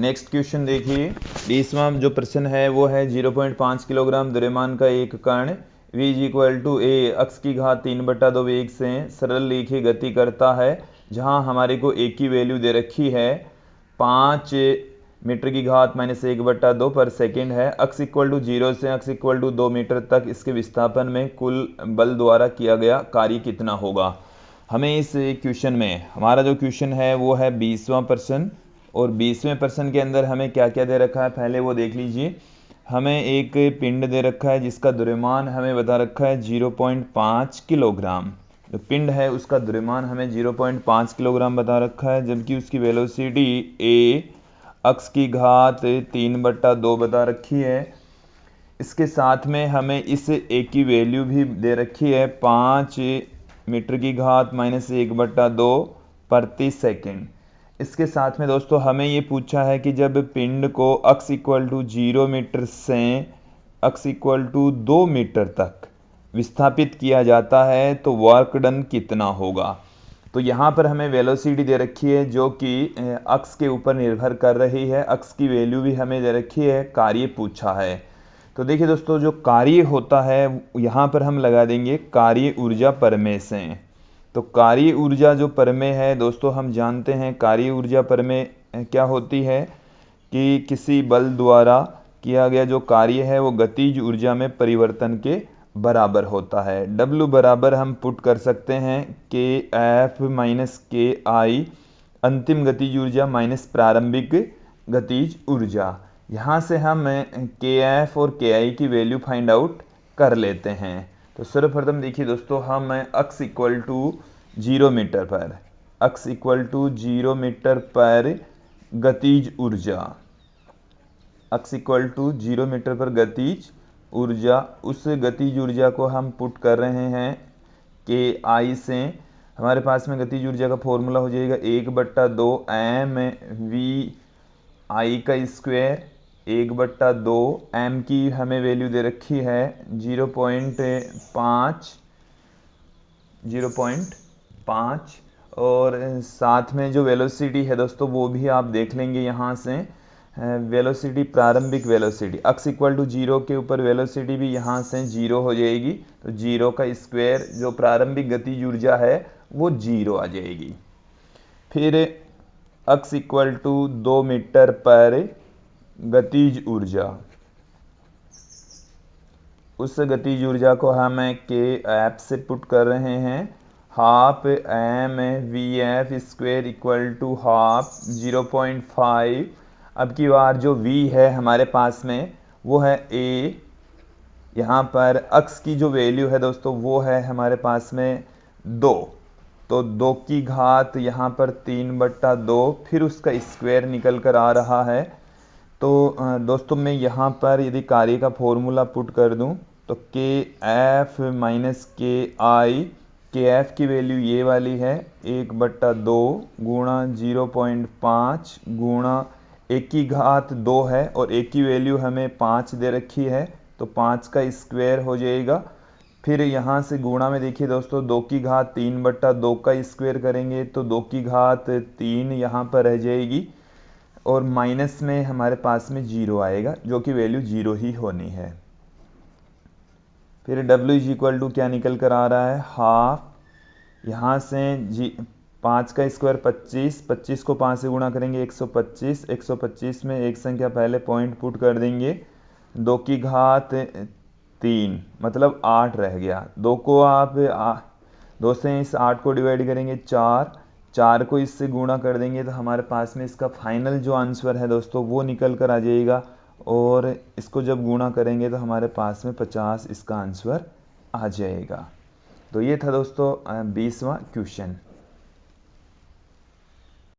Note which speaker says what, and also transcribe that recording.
Speaker 1: Next question देखिए, 20वां जो प्रश्न है वो है 0.5 किलोग्राम द्रव्यमान का एक कण v = a अक्ष की घात 3/2 वेग से सरल रेखीय गति करता है, जहां हमारे को a की वैल्यू दे रखी है 5 मीटर की घात -1/2 पर सेकेंड है। अक्ष = 0 से अक्ष = 2 मीटर तक इसके विस्थापन में कुल बल द्वारा किया गया कार्य कितना होगा। हमें इस क्वेश्चन में हमारा जो क्वेश्चन है वो है 20वां प्रश्न, और 20वें प्रश्न के अंदर हमें क्या क्या दे रखा है पहले वो देख लीजिए। हमें एक पिंड दे रखा है जिसका द्रव्यमान हमें बता रखा है 0.5 किलोग्राम। जो पिंड है उसका द्रव्यमान हमें 0.5 किलोग्राम बता रखा है, जबकि उसकी वेलोसिटी a अक्ष की घात 3/2 बता रखी है। इसके साथ में हमें इस a की वैल्यू भी दे रखी है 5 मीटर की घात -1/2 प्रति सेकेंड। इसके साथ में दोस्तों हमें ये पूछा है कि जब पिंड को अक्ष = 0 मीटर से अक्ष = 2 मीटर तक विस्थापित किया जाता है तो वर्क डन कितना होगा। तो यहाँ पर हमें वेलोसिटी दे रखी है जो कि अक्ष के ऊपर निर्भर कर रही है, अक्ष की वैल्यू भी हमें दे रखी है, कार्य पूछा है। तो देखिए दोस्तों, जो कार्य होता है यहाँ पर हम लगा देंगे कार्य ऊर्जा परमेय से। तो कार्य ऊर्जा जो परमेय है दोस्तों, हम जानते हैं कार्य ऊर्जा परमेय क्या होती है कि किसी बल द्वारा किया गया जो कार्य है वो गतिज ऊर्जा में परिवर्तन के बराबर होता है। W बराबर हम पुट कर सकते हैं kF - KI अंतिम गतिज ऊर्जा माइनस प्रारंभिक गतिज ऊर्जा। यहाँ से हम kF और KI की वैल्यू फाइंड आउट कर लेते हैं। तो सर्वप्रथम देखिए दोस्तों, हम अक्ष = 0 मीटर पर अक्ष = 0 मीटर पर गतिज ऊर्जा, अक्ष = 0 मीटर पर गतिज ऊर्जा, उस गतिज ऊर्जा को हम पुट कर रहे हैं KI से। हमारे पास में गतिज ऊर्जा का फॉर्मूला हो जाएगा 1/2 mv/I का स्क्वायर, 1/2 m की हमें वैल्यू दे रखी है 0.5, और साथ में जो वेलोसिटी है दोस्तों वो भी आप देख लेंगे यहाँ से। वेलोसिटी प्रारंभिक वेलोसिटी अक्ष = 0 के ऊपर वेलोसिटी भी यहाँ से 0 हो जाएगी, तो 0 का स्क्वायर जो प्रारंभिक गतिज ऊर्जा है वो 0 आ जाएगी। फिर अक्ष = 2 मीटर पर गतिज ऊर्जा, उस गतिज ऊर्जा को हम kF से पुट कर रहे हैं 12 mvF² = 12 0.5। अब की बार जो v है हमारे पास में वो है a, यहाँ पर अक्ष की जो वैल्यू है दोस्तों वो है हमारे पास में 2, तो 2 की घात यहाँ पर 3/2, फिर उसका स्क्वायर निकल कर आ रहा है। तो दोस्तों मैं यहाँ पर यदि कार्य का फॉर्मूला पुट कर दूं तो kF - KI, kF की वैल्यू ये वाली है 1/2 गुणा 0.5 गुणा 1 की घात 2 है, और 1 की वैल्यू हमें 5 दे रखी है तो 5 का स्क्वायर हो जाएगा। फिर यहाँ से गुणा में देखिए दोस्तों 2 की घात 3/2 का स्क्वायर करेंगे तो 2 की घात 3 यहाँ पर रह जाएगी, और माइनस में हमारे पास में 0 आएगा जो कि वैल्यू 0 ही होनी है। फिर W = क्या निकल कर आ रहा है 12, यहाँ से 5 का स्क्वायर 25, 25 को 5 से गुणा करेंगे 125, 125 में एक संख्या पहले पॉइंट पुट कर देंगे, 2 की घात 3 मतलब 8 रह गया। 2 को आप 2 से इस 8 को डिवाइड करेंगे 4 को इससे गुणा कर देंगे तो हमारे पास में इसका फाइनल जो आंसर है दोस्तों वो निकल कर आ जाएगा, और इसको जब गुणा करेंगे तो हमारे पास में 50 इसका आंसर आ जाएगा। तो ये था दोस्तों 20वां क्वेश्चन।